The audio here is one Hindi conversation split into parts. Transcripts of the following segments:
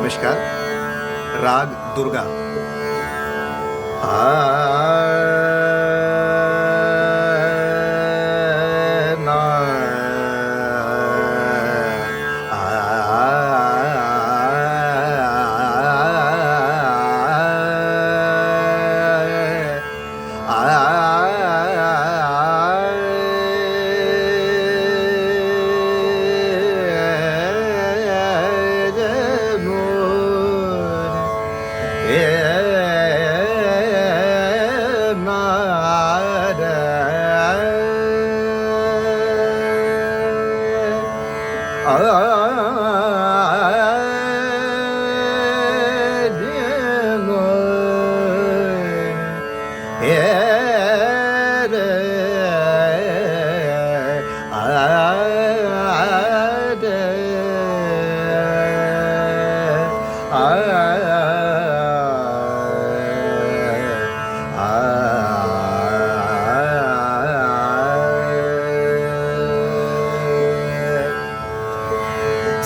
नमस्कार। राग दुर्गा।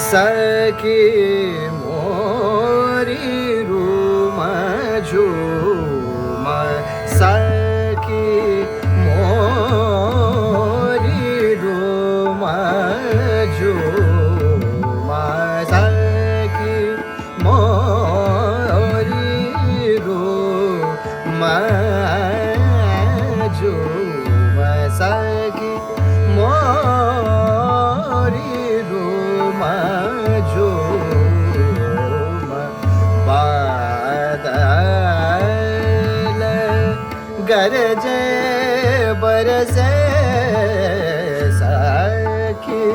सखी मोरी रूम झूम, सखी मोरी रूम झूम, सखी मोरी रूम झूम, सखी मोरी रूम झूम, बादल गरजे बरसे सखी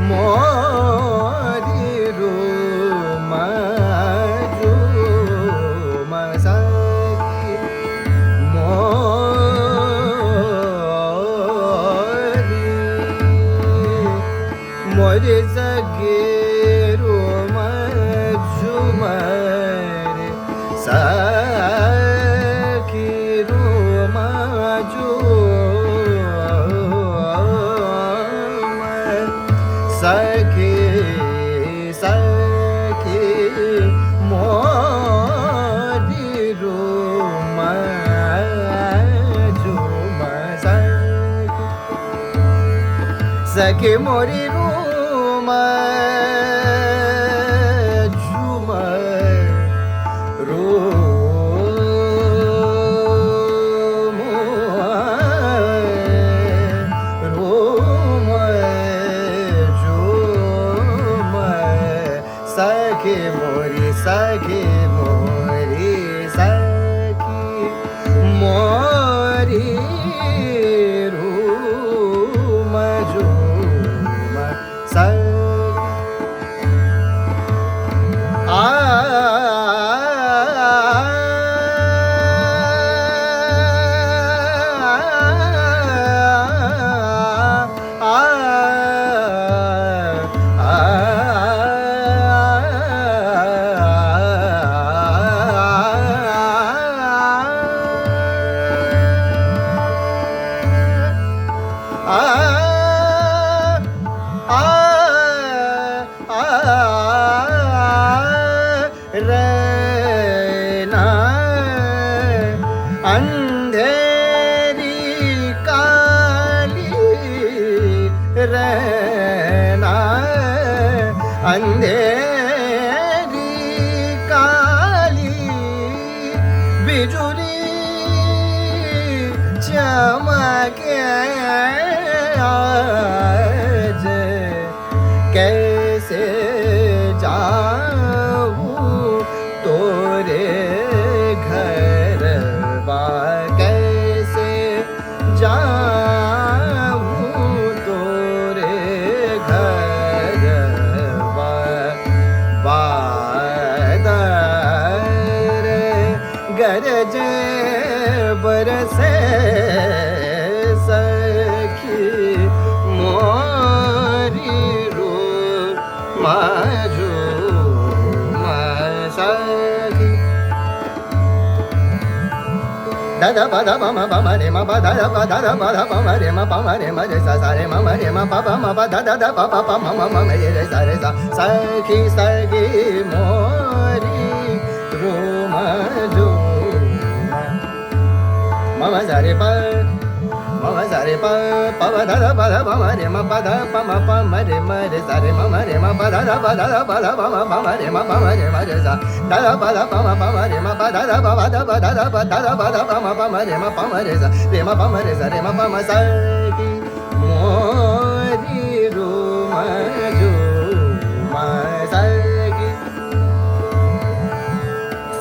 मोरी रूम झूम, सखी मोरी सखी रूम झूमर, सखी रूम झूम, सखी सखी मोरी रूम झूम, सखी मोरी रूम झूमर, रूम रूम झूमर, सखी मोरी सखी मोरी सखी मोरी रूम झूम, सखी रैना अंधेरी काली, रैना अंधेरी काली, बिजुली चमके आज, कैसे जाऊं तोरे घर बा, कैसे जाऊं तोरे घर बा, बादल गरजे बरसे सखी मोरी रूम झूम, सखी दादा पदा पम पम रे म पदा पदा पदा पम रे म पम रे म रे सा सा रे म रे म प प म प दा दा प प म म रे रे सा रे सा, सखी सखी मोरी रे प प ध ध प ध प म रे म प ध प म रे म रे सा रे म रे म प ध ध प ध ध प ध प म रे म रे सा ध ध प ध प म रे म प ध ध प ध प ध ध प ध ध प ध प म रे म रे सा रे म रे सा रे म सा की मोरी रू म जू म सा की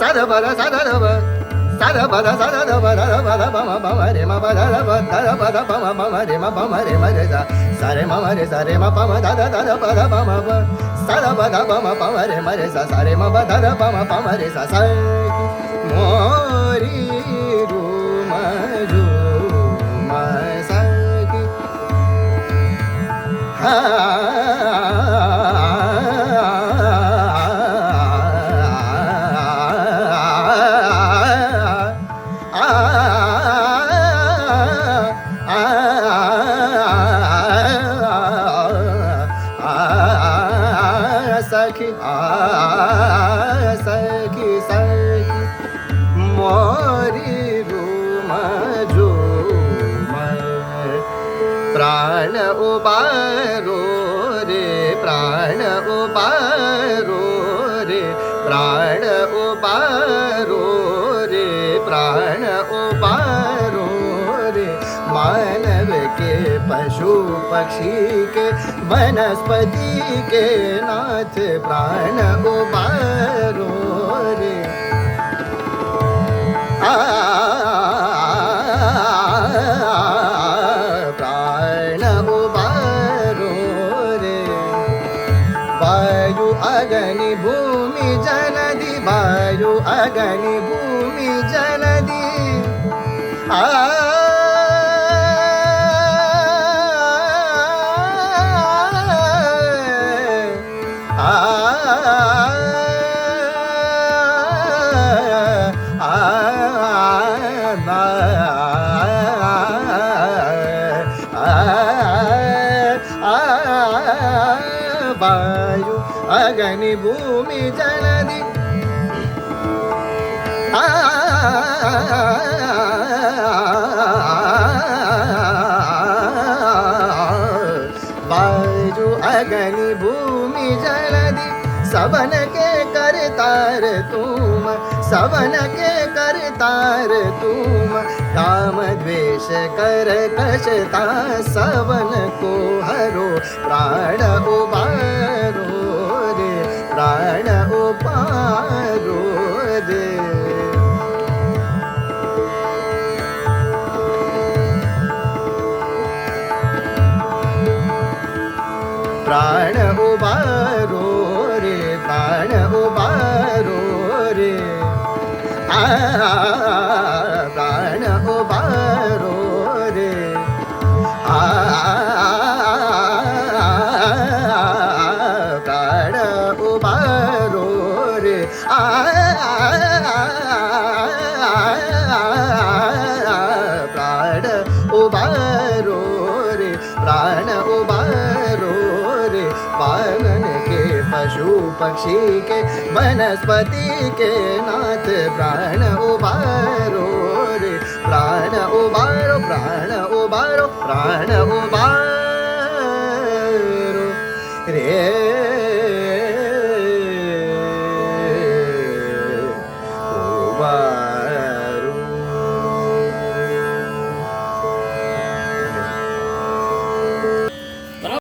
सा ध प ध सा ध प sa da ba da sa da da ba da da ba da ba ma re ma ba da da ba da ba ma re ma re sa sa re ma re sa re ma pa ma da da da ba da ba ma ba sa da ba ma re ma re sa sa re ma ba da da ba ma re sa sa mo ri ru ma ju ma sa ki ha सखी सखी सखी मोरी रूम झूम प्राण उबारो रे प्राण उबारो रे प्राण उबारो रे प्राण उबारो रे मानव के पशु पक्षी के वनस्पति के नाथ प्राण उबारो रे प्राण उबारो रे वायु अग्नि भूमि जलधि वायु अग्नि भूमि जलधि वायु अग्नि भूमि जलधि वायु अग्नि भूमि जलधि सबन के करतार तुम सबन के करतार तुम काम द्वेष कर कशता सबन को हरो प्राण उबारो रे प्राण उबारो रे प्राण उबारो रे प्राण उबारो रे प्राण उबारो रे प्राण उबारो रे प्राण उबारो रे प्राण उबारो रे पावन के पशु पक्षी के वनस्पति के नाथ प्राण उबारो रे प्राण उबारो प्राण उबारो प्राण उबारो